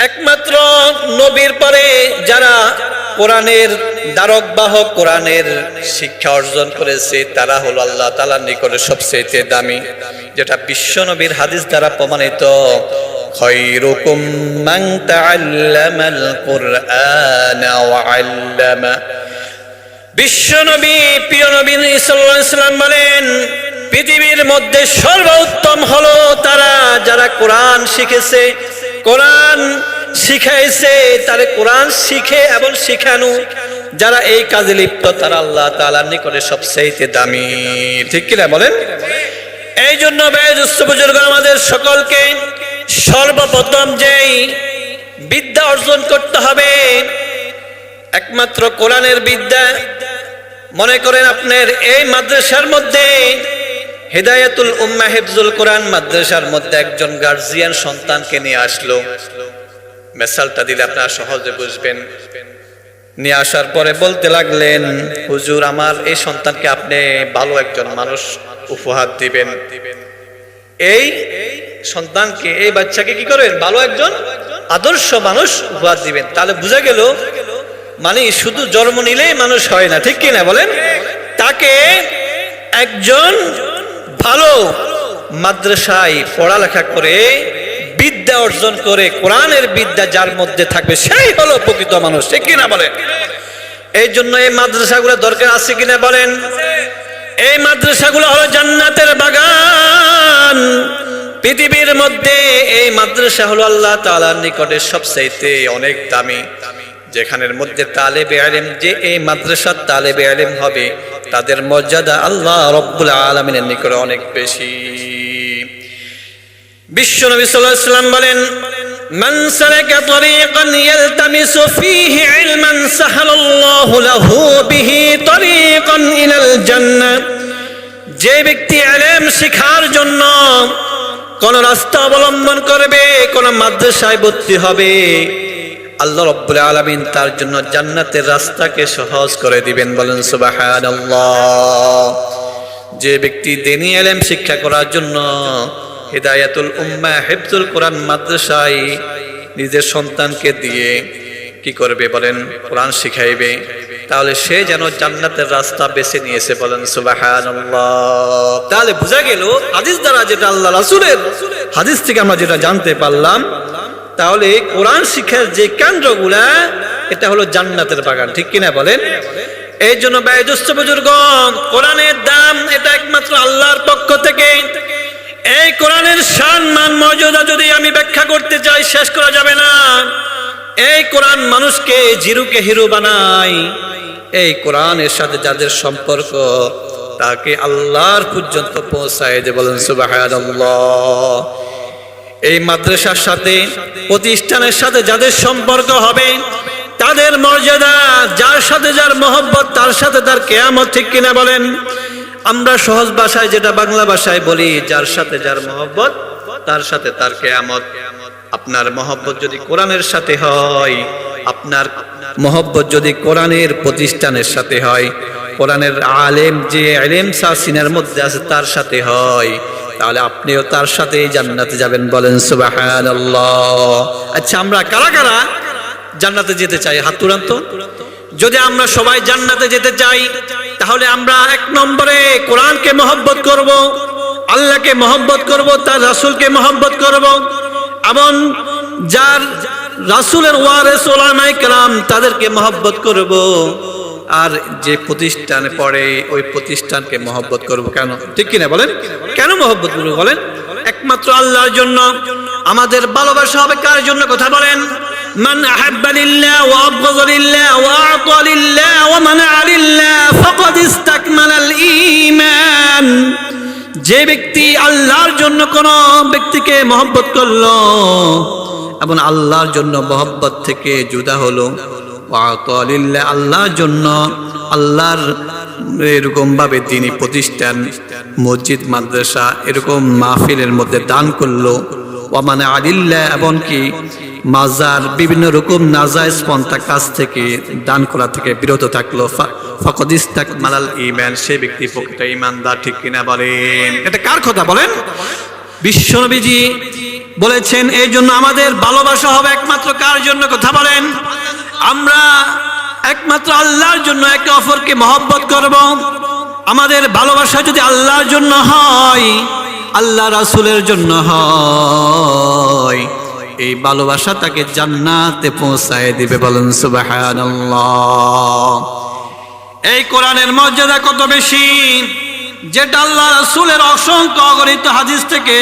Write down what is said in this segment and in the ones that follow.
একমাত্র নবীর পরে যারা কোরআনের দ্বারক বাহক, কোরআনের শিক্ষা অর্জন করেছে, তারা হলো আল্লাহ তাআলার নিকটে সবচেয়ে দামি, যেটা বিশ্ব নবীর হাদিস দ্বারা প্রমাণিত। খায়রুকুম মান তাআল্লামাল কুরআনা ওয়া আল্লামা। বিশ্ব নবী, প্রিয় নবী সাল্লাল্লাহু আলাইহি ওয়াসাল্লাম বলেন, পৃথিবীর মধ্যে সর্বোত্তম হলো তারা যারা কোরআন শিখেছে, কোরআন শিখাইছে, তারা কোরআন শিখে এবং শিখানো, যারা এই কাজে লিপ্ত, তারা আল্লাহ তাআলার নিকটে সবচেয়ে দামি। ঠিক কিনা বলেন? এই জন্য বয়োজ্যেষ্ঠ বুজুর্গ আমাদের সকলকে সর্বপ্রথম যেই বিদ্যা অর্জন করতে হবে, একমাত্র কোরআনের বিদ্যা। মনে করেন আপনার এই মাদ্রাসার মধ্যে হিদায়াতুল উম্মাহ হিফজুল কোরআন মাদ্রাসার মধ্যে একজন গার্জিয়ান সন্তানকে নিয়ে আসলো, মেসালটা দিলে আপনারা সহজে বুঝবেন। নিয়ে আসার পরে বলতে লাগলেন, হুজুর আমার এই সন্তানকে আপনি ভালো একজন মানুষ উপহার দিবেন। এই সন্তানকে, এই বাচ্চাকে কি করবেন? ভালো একজন আদর্শ মানুষ উপহার দিবেন। তাহলে বোঝা গেল মানে শুধু জন্ম নিলেই মানুষ হয় না, ঠিক কিনা বলেন? তাকে একজন ভালো মাদ্রাসায় পড়ালেখা করে বিদ্যা অর্জন করে, কোরআনের বিদ্যা যার মধ্যে থাকবে সেই হলো প্রকৃত মানুষ, ঠিক কিনা বলেন? এই জন্য এই মাদ্রাসাগুলো দরকার আছে কিনা বলেন? এই মাদ্রাসাগুলো হলো জান্নাতের বাগান। পৃথিবীর মধ্যে এই মাদ্রাসা হলো আল্লাহ তাআলার নিকটে সবচাইতে অনেক দামি, যেখানের মধ্যে তালেবে ইলম, যে এই মাদ্রাসার তালেবে ইলম হবে, তাদের মর্যাদা আল্লাহ রাব্বুল আলামিনের নিকটে অনেক বেশি। বিশ্ব নবী সাল্লাল্লাহু আলাইহি ওয়াসাল্লাম বলেন, মান সালাকা তরিকান ইয়ালতামিসু ফীহি ইলমান সাহালাল্লাহু লাহু বিহি তরিকান ইলাল জান্নাহ। যে ব্যক্তি ইলম শিখার জন্য কোন রাস্তা অবলম্বন করবে, কোন মাদ্রাসায় ভর্তি হবে, আল্লাহ রাব্বুল আলামিন তার জন্য জান্নাতের রাস্তাকে সহজ করে দিবেন। বলেন সুবহানাল্লাহ। যে ব্যক্তি দ্বীনি ইলম শিক্ষা করার জন্য হিদায়াতুল উম্মাহ হিফজুল কোরআন মাদ্রাসায় নিজের সন্তানকে দিয়ে কি করবে বলেন? কোরআন শিখাইবে, তাহলে সে যেন জান্নাতের রাস্তা বেছে নিয়েছে। বলেন সুবহানাল্লাহ। তাহলে বোঝা গেল হাদিস দ্বারা, যেটা আল্লাহ রাসূলের হাদিস থেকে আমরা যেটা জানতে পারলাম, তাহলে কোরআন শিক্ষার যে কেন্দ্রগুলা, এটা হলো জান্নাতের বাগান, ঠিক কিনা বলেন? এই জন্য বয়োজ্যেষ্ঠ বুজুর্গ, কোরআনের দাম এটা একমাত্র আল্লাহর পক্ষ থেকে। এই কোরআনের শান মান মর্যাদা যদি আমি ব্যাখ্যা করতে চাই, শেষ করা যাবে না। এই কোরআন মানুষকে জিরুকে হিরো বানায়। এই কোরআনের সাথে যাদের সম্পর্ক, তাকে আল্লাহর পর্যন্ত পৌঁছায় দেয়। বলেন সুবহানাল্লাহ। এই মাদ্রাসার সাথে, প্রতিষ্ঠানের সাথে যাদের সম্পর্ক হবে, তাদের মর্যাদা, যার সাথে যার মহব্বত, তার সাথে তার কিয়ামত, ঠিক কিনা বলেন? আমরা সহজ ভাষায় যেটা বাংলা ভাষায় বলি, যার সাথে যার মহব্বত, তার সাথে তার কিয়ামত। আপনার মহব্বত যদি কোরআনের সাথে হয়, আপনার মহব্বত যদি কোরআনের প্রতিষ্ঠানের সাথে হয়, কোরআনের আলেম, যে ইলম সাসিনের মধ্যে আছে, তার সাথে হয়, তাহলে আপনিও তার সাথে জান্নাতে যাবেন। বলেন সুবহানাল্লাহ। আচ্ছা, আমরা কারা কারা জান্নাতে যেতে চাই? হাত তুলান তো। যদি আমরা সবাই জান্নাতে যেতে চাই, তাহলে আমরা এক নম্বরে কোরআনকে মহব্বত করব, আল্লাহকে মহব্বত করব, তার রাসূলকে মহব্বত করব, এবং যার রাসূলের ওয়ারিস উলামায়ে কেরাম তাদেরকে মহব্বত করব। আর যে প্রতিষ্ঠানে পড়ে, ওই প্রতিষ্ঠানকে মহব্বত করব। কেন? ঠিক কিনা বলেন? কেন মহব্বত করব বলেন? একমাত্র আল্লাহর জন্য। আমাদের ভালোবাসা হবে কার জন্য? কথা বলেন। মান আহাব্বা লিল্লাহ ওয়া আবগাযা লিল্লাহ ওয়া আ'তা লিল্লাহ ওয়া মানা'a লিল্লাহ ফাকাদ ইসতাকমালাল ঈমান। যে ব্যক্তি আল্লাহর জন্য কোন ব্যক্তিকে মহব্বত করলো এবং আল্লাহর জন্য মহব্বত থেকে জুদা হলো, ওয়া আ'তা লিল্লাহ, আল্লাহর জন্য, আল্লাহর এরকম ভাবে দ্বীনি প্রতিষ্ঠান, মসজিদ, মাদ্রাসা, এরকম মাহফিলের মধ্যে দান করলো, ওয়া মানা'a লিল্লাহ, এমনকি মাজার, বিভিন্ন রকম নাজায়েজ পন্থা কাজ থেকে, দান করা থেকে বিরত থাকলো, ফাকাদ ইসতাকমালাল ঈমান, সেই ব্যক্তি প্রকৃত ঈমানদার। ঠিক কিনা বলেন? এটা কার কথা বলেন? বিশ্বনবীজি বলেছেন এই জন্য আমাদের ভালোবাসা হবে একমাত্র কার জন্য? কথা বলেন। আমরা একমাত্র আল্লাহর জন্য একে অপরকে মহব্বত করব। আমাদের ভালোবাসা যদি আল্লাহর জন্য হয়, আল্লাহ রাসূলের জন্য হয়, এই ভালোবাসা তাকে জান্নাতে পৌঁছায় দিবে। বলেন সুবহানাল্লাহ। এই কোরআনের মর্যাদা কত বেশি, যেটা আল্লাহ রাসূলের অসংখ্য অগণিত হাদিস থেকে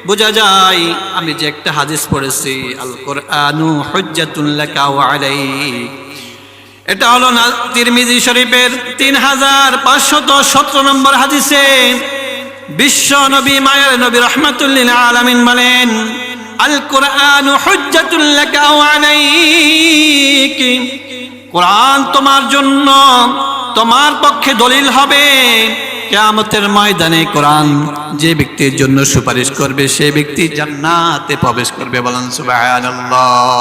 বোঝা যায়। আমি যে একটা হাদিস পড়েছি, আল কোরআনু হুজ্জাতুল লাকা ওয়া আলাইক, এটা হলো তিরমিজি শরীফের 3517 নম্বর হাদিসে বিশ্ব নবী মায়ের নবী রাহমাতুল লিল আলামিন বলেন, আল কোরআনু হুজ্জাতুল লাকা ওয়া আলাইক, কোরআন তোমার জন্য, তোমার পক্ষে দলিল হবে। কিয়ামতের ময়দানে কোরআন যে ব্যক্তির জন্য সুপারিশ করবে, সে ব্যক্তি জান্নাতে প্রবেশ করবে। বলেন সুবহানাল্লাহ।